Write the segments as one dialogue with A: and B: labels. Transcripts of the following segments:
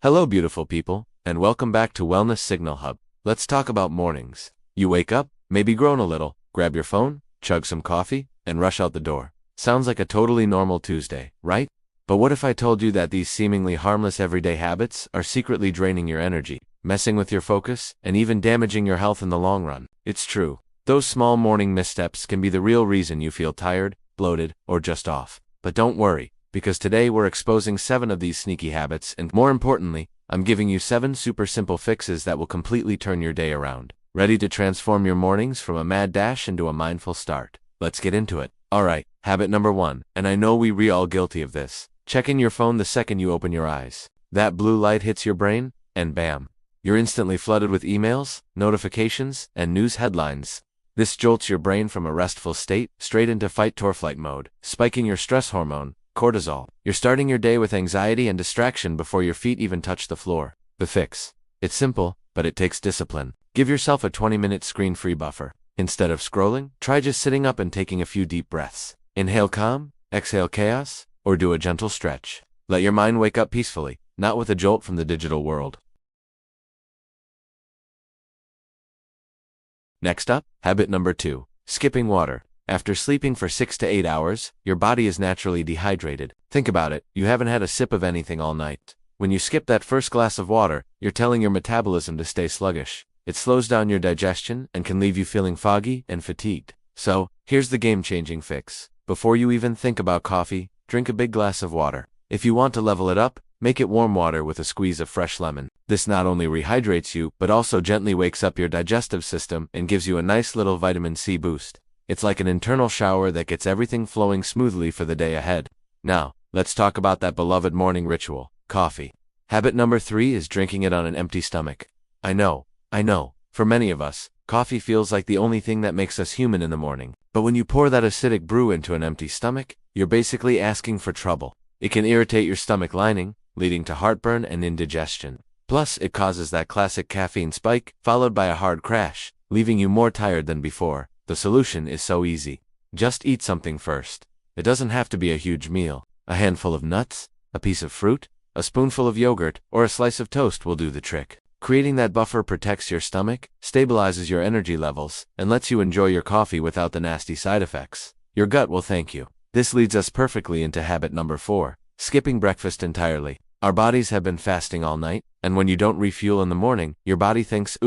A: Hello, beautiful people, and welcome back to Wellness Signal Hub. Let's talk about mornings. You wake up, maybe groan a little, grab your phone, chug some coffee, and rush out the door. Sounds like a totally normal Tuesday, right? But what if I told you that these seemingly harmless everyday habits are secretly draining your energy, messing with your focus, and even damaging your health in the long run? It's true. Those small morning missteps can be the real reason you feel tired, bloated, or just off. But don't worry, because today we're exposing 7 of these sneaky habits, and more importantly, I'm giving you 7 super simple fixes that will completely turn your day around. Ready to transform your mornings from a mad dash into a mindful start? Let's get into it. Alright, habit number 1, and I know we're all guilty of this. Checking your phone the second you open your eyes. That blue light hits your brain, and bam, you're instantly flooded with emails, notifications, and news headlines. This jolts your brain from a restful state straight into fight-or-flight mode, spiking your stress hormone, cortisol. You're starting your day with anxiety and distraction before your feet even touch the floor. The fix. It's simple, but it takes discipline. Give yourself a 20-minute screen-free buffer. Instead of scrolling, try just sitting up and taking a few deep breaths. Inhale calm, exhale chaos, or do a gentle stretch. Let your mind wake up peacefully, not with a jolt from the digital world. Next up, habit number 2, skipping water. After sleeping for 6 to 8 hours, your body is naturally dehydrated. Think about it, you haven't had a sip of anything all night. When you skip that first glass of water, you're telling your metabolism to stay sluggish. It slows down your digestion and can leave you feeling foggy and fatigued. So, here's the game-changing fix. Before you even think about coffee, drink a big glass of water. If you want to level it up, make it warm water with a squeeze of fresh lemon. This not only rehydrates you, but also gently wakes up your digestive system and gives you a nice little vitamin C boost. It's like an internal shower that gets everything flowing smoothly for the day ahead. Now, let's talk about that beloved morning ritual, coffee. Habit number 3 is drinking it on an empty stomach. I know, for many of us, coffee feels like the only thing that makes us human in the morning. But when you pour that acidic brew into an empty stomach, you're basically asking for trouble. It can irritate your stomach lining, leading to heartburn and indigestion. Plus, it causes that classic caffeine spike, followed by a hard crash, leaving you more tired than before. The solution is so easy. Just eat something first. It doesn't have to be a huge meal. A handful of nuts, a piece of fruit, a spoonful of yogurt, or a slice of toast will do the trick. Creating that buffer protects your stomach, stabilizes your energy levels, and lets you enjoy your coffee without the nasty side effects. Your gut will thank you. This leads us perfectly into habit number 4, skipping breakfast entirely. Our bodies have been fasting all night, and when you don't refuel in the morning, your body thinks,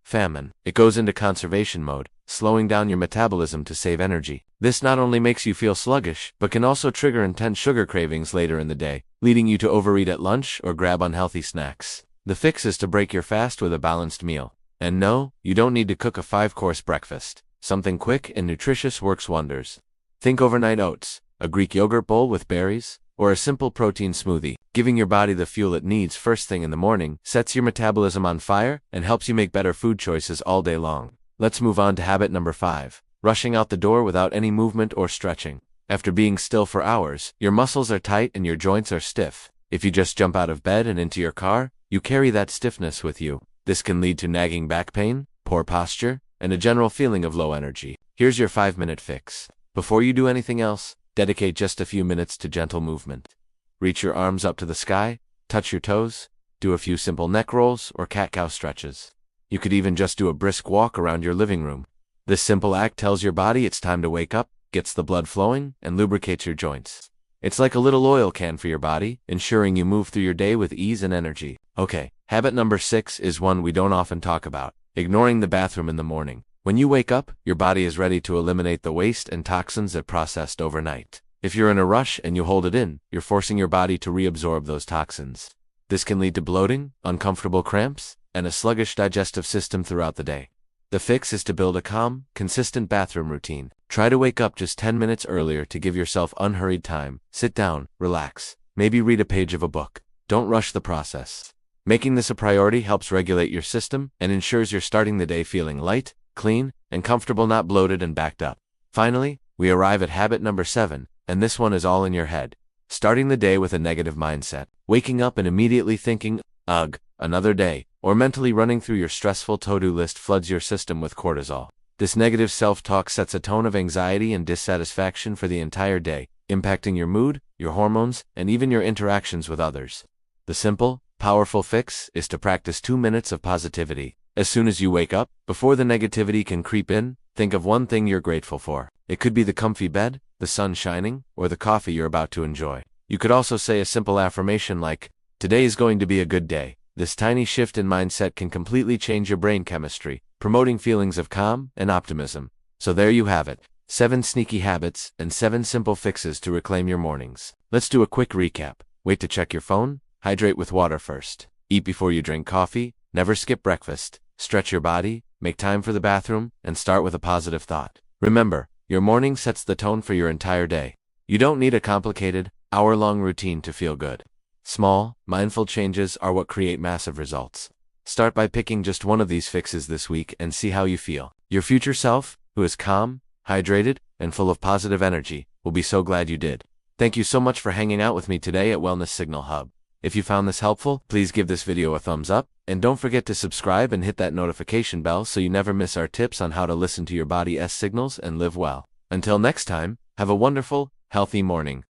A: famine. It goes into conservation mode, slowing down your metabolism to save energy. This not only makes you feel sluggish, but can also trigger intense sugar cravings later in the day, leading you to overeat at lunch or grab unhealthy snacks. The fix is to break your fast with a balanced meal. And no, you don't need to cook a 5-course breakfast. Something quick and nutritious works wonders. Think overnight oats, a Greek yogurt bowl with berries, or a simple protein smoothie. Giving your body the fuel it needs first thing in the morning sets your metabolism on fire and helps you make better food choices all day long. Let's move on to habit number 5, rushing out the door without any movement or stretching. After being still for hours, your muscles are tight and your joints are stiff. If you just jump out of bed and into your car, you carry that stiffness with you. This can lead to nagging back pain, poor posture, and a general feeling of low energy. Here's your 5-minute fix. Before you do anything else, dedicate just a few minutes to gentle movement. Reach your arms up to the sky, touch your toes, do a few simple neck rolls or cat-cow stretches. You could even just do a brisk walk around your living room. This simple act tells your body it's time to wake up, gets the blood flowing, and lubricates your joints. It's like a little oil can for your body, ensuring you move through your day with ease and energy. Okay, habit number 6 is one we don't often talk about, ignoring the bathroom in the morning. When you wake up, your body is ready to eliminate the waste and toxins it processed overnight. If you're in a rush and you hold it in, you're forcing your body to reabsorb those toxins. This can lead to bloating, uncomfortable cramps, and a sluggish digestive system throughout the day. The fix is to build a calm, consistent bathroom routine. Try to wake up just 10 minutes earlier to give yourself unhurried time. Sit down, relax, maybe read a page of a book. Don't rush the process. Making this a priority helps regulate your system and ensures you're starting the day feeling light, clean, and comfortable, not bloated and backed up. Finally, we arrive at habit number 7, and this one is all in your head. Starting the day with a negative mindset. Waking up and immediately thinking, ugh, another day, or mentally running through your stressful to-do list floods your system with cortisol. This negative self-talk sets a tone of anxiety and dissatisfaction for the entire day, impacting your mood, your hormones, and even your interactions with others. The simple, powerful fix is to practice 2 minutes of positivity. As soon as you wake up, before the negativity can creep in, think of one thing you're grateful for. It could be the comfy bed, the sun shining, or the coffee you're about to enjoy. You could also say a simple affirmation like, "Today is going to be a good day." This tiny shift in mindset can completely change your brain chemistry, promoting feelings of calm and optimism. So there you have it, 7 sneaky habits and 7 simple fixes to reclaim your mornings. Let's do a quick recap. Wait to check your phone, hydrate with water first, eat before you drink coffee, never skip breakfast, stretch your body, make time for the bathroom, and start with a positive thought. Remember, your morning sets the tone for your entire day. You don't need a complicated, hour-long routine to feel good. Small, mindful changes are what create massive results. Start by picking just one of these fixes this week and see how you feel. Your future self, who is calm, hydrated, and full of positive energy, will be so glad you did. Thank you so much for hanging out with me today at Wellness Signal Hub. If you found this helpful, please give this video a thumbs up, and don't forget to subscribe and hit that notification bell so you never miss our tips on how to listen to your body's signals and live well. Until next time, have a wonderful, healthy morning.